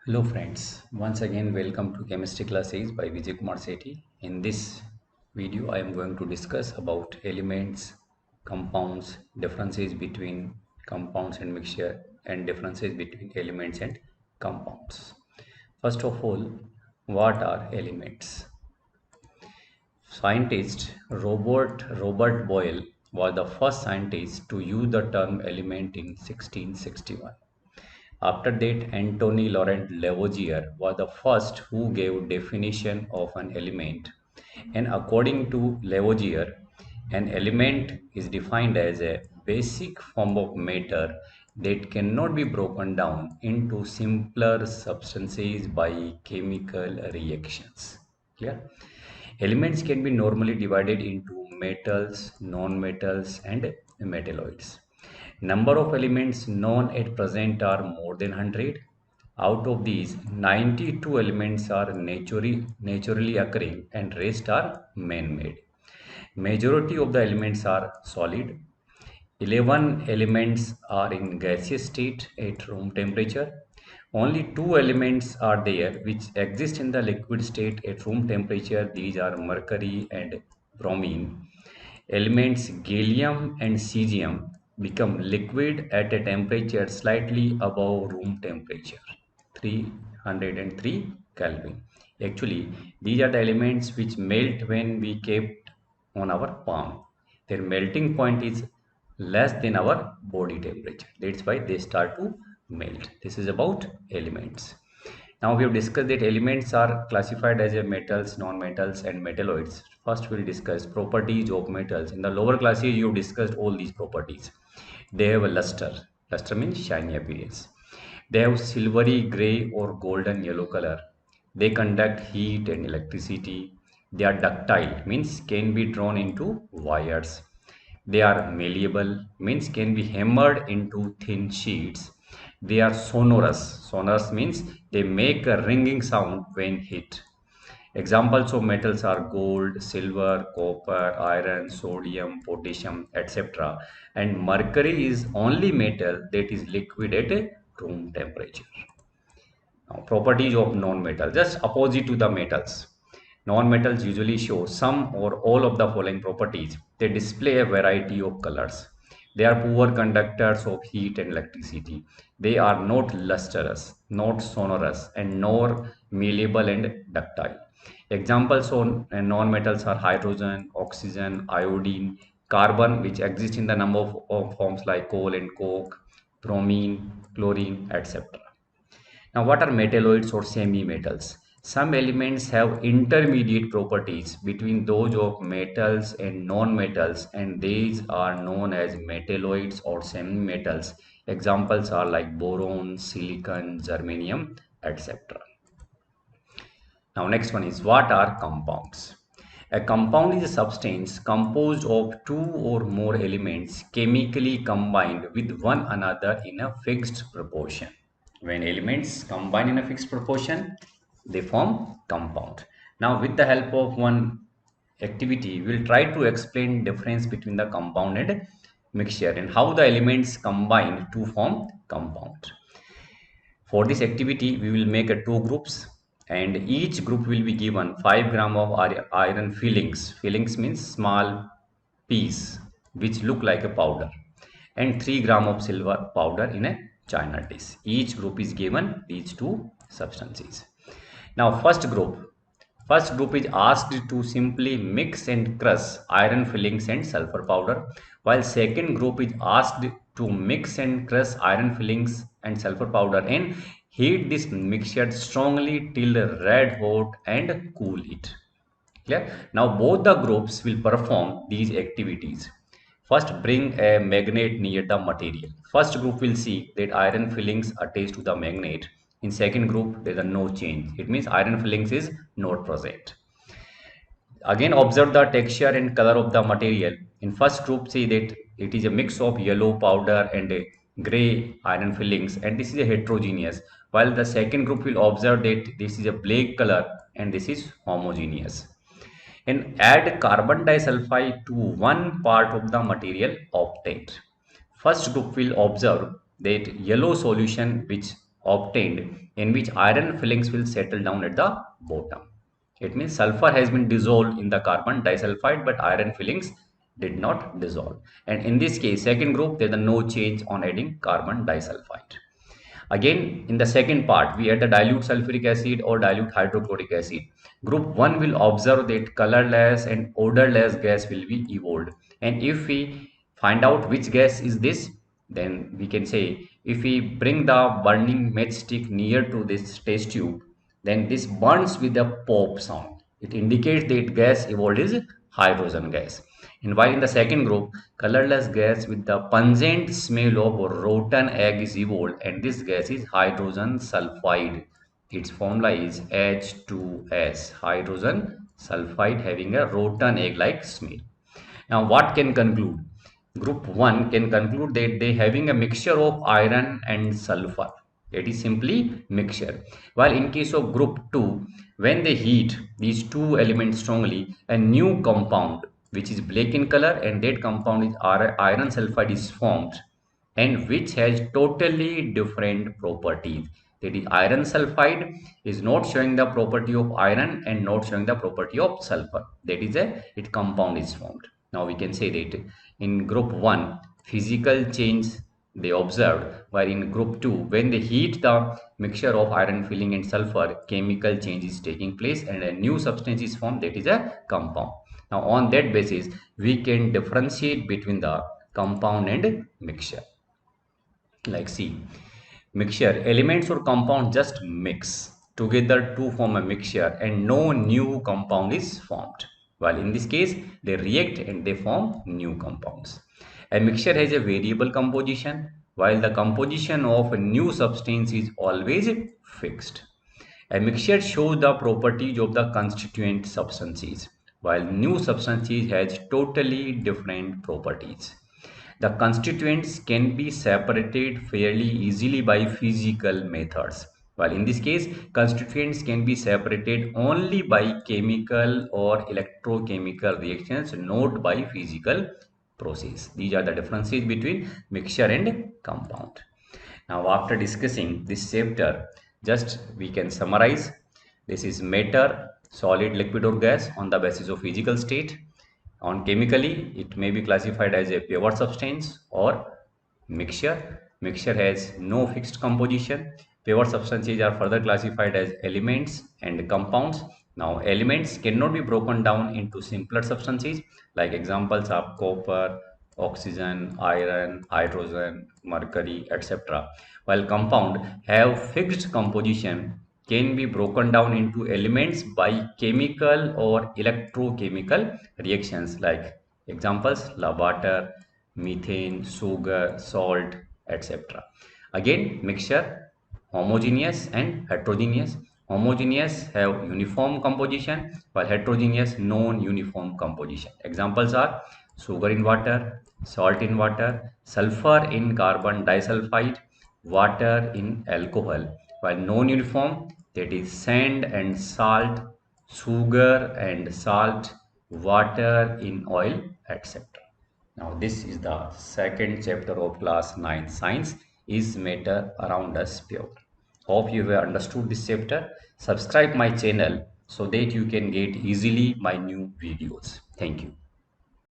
Hello friends, once again welcome to Chemistry Classes by Vijay Kumar Sethi. In this video I am going to discuss about elements, compounds, differences between compounds and mixture and differences between elements and compounds. First of all, what are elements? Scientist Robert Boyle was the first scientist to use the term element in 1661. After that, Antony Laurent Lavoisier was the first who gave definition of an element. And according to Lavoisier, an element is defined as a basic form of matter that cannot be broken down into simpler substances by chemical reactions. Clear? Elements can be normally divided into metals, non-metals, and metalloids. Number of elements known at present are more than 100. Out of these, 92 elements are naturally occurring and rest are man-made. Majority of the elements are solid. 11 elements are in gaseous state at room temperature. Only two elements are there which exist in the liquid state at room temperature. These are mercury and bromine. Elements gallium and cesium become liquid at a temperature slightly above room temperature, 303 Kelvin. Actually, these are the elements which melt when we kept on our palm. Their melting point is less than our body temperature. That's why they start to melt. This is about elements. Now we have discussed that elements are classified as a metals, non-metals and metalloids. First we'll discuss properties of metals. In the lower classes you have discussed all these properties. They have a luster. Luster means shiny appearance. They have silvery gray or golden yellow color. They conduct heat and electricity. They are ductile, means can be drawn into wires. They are malleable, means can be hammered into thin sheets. They are sonorous. Sonorous means they make a ringing sound when hit. Examples of metals are gold, silver, copper, iron, sodium, potassium, etc. And mercury is only metal that is liquid at a room temperature. Now, properties of non-metal, just opposite to the metals. Non-metals usually show some or all of the following properties. They display a variety of colors. They are poor conductors of heat and electricity. They are not lustrous, not sonorous, and nor malleable and ductile. Examples of non-metals are hydrogen, oxygen, iodine, carbon, which exist in the number of forms like coal and coke, bromine, chlorine, etc. Now, what are metalloids or semi-metals? Some elements have intermediate properties between those of metals and non-metals, and these are known as metalloids or semi-metals. Examples are like boron, silicon, germanium, etc. Now, next one is what are compounds? A compound is a substance composed of two or more elements chemically combined with one another in a fixed proportion. When elements combine in a fixed proportion, they form compound. Now, with the help of one activity, we will try to explain difference between the compound and mixture and how the elements combine to form compound. For this activity, we will make two groups and each group will be given 5 gram of iron fillings. Fillings means small piece which look like a powder, and 3 gram of silver powder in a china dish. Each group is given these two substances. Now first group is asked to simply mix and crush iron fillings and sulfur powder, while second group is asked to mix and crush iron fillings and sulfur powder and heat this mixture strongly till red hot and cool it. Clear? Now both the groups will perform these activities. First, bring a magnet near the material. First group will see that iron fillings attached to the magnet. In second group, there is no change. It means iron fillings is not present. Again, observe the texture and color of the material. In first group, see that it is a mix of yellow powder and a gray iron fillings, and this is a heterogeneous. While the second group will observe that this is a black color and this is homogeneous. And add carbon disulfide to one part of the material obtained. First group will observe that yellow solution which obtained in which iron filings will settle down at the bottom. It means sulfur has been dissolved in the carbon disulfide, but iron fillings did not dissolve. And in this case, second group, there is no change on adding carbon disulfide. Again, in the second part, we add the dilute sulfuric acid or dilute hydrochloric acid. Group 1 will observe that colorless and odorless gas will be evolved. And if we find out which gas is this, then we can say if we bring the burning matchstick near to this test tube, then this burns with a pop sound. It indicates that gas evolved is hydrogen gas. And while in the second group, colorless gas with the pungent smell of rotten egg is evolved, and this gas is hydrogen sulfide. Its formula is H2S, hydrogen sulfide having a rotten egg-like smell. Now, what can conclude? Group 1 can conclude that they having a mixture of iron and sulfur. It is simply mixture. While in case of group 2, when they heat these two elements strongly, a new compound which is black in color, and that compound is iron sulfide is formed, and which has totally different properties. That is, iron sulfide is not showing the property of iron and not showing the property of sulfur. That is, its compound is formed. Now we can say that in group 1, physical change they observed, while in group 2, when they heat the mixture of iron filling and sulfur, chemical change is taking place and a new substance is formed, that is a compound. Now on that basis, we can differentiate between the compound and mixture. Like see, mixture, elements or compound just mix together to form a mixture and no new compound is formed. While in this case, they react and they form new compounds. A mixture has a variable composition, while the composition of a new substance is always fixed. A mixture shows the properties of the constituent substances, while new substances has totally different properties. The constituents can be separated fairly easily by physical methods, while in this case, constituents can be separated only by chemical or electrochemical reactions, not by physical process. These are the differences between mixture and compound. Now, after discussing this chapter, just we can summarize. This is matter, solid, liquid or gas on the basis of physical state. On chemically, it may be classified as a pure substance or mixture. Mixture has no fixed composition. Pure substances are further classified as elements and compounds. Now, elements cannot be broken down into simpler substances, like examples are copper, oxygen, iron, hydrogen, mercury, etc. While compound have fixed composition, can be broken down into elements by chemical or electrochemical reactions, like examples water, methane, sugar, salt, etc. Again, mixture, homogeneous and heterogeneous. Homogeneous have uniform composition, while heterogeneous non-uniform composition. Examples are sugar in water, salt in water, sulfur in carbon disulfide, water in alcohol. While non-uniform, that is sand and salt, sugar and salt, water in oil, etc. Now, this is the second chapter of class 9 science. Is matter around us pure? Hope you have understood this chapter. Subscribe my channel so that you can get easily my new videos. Thank you.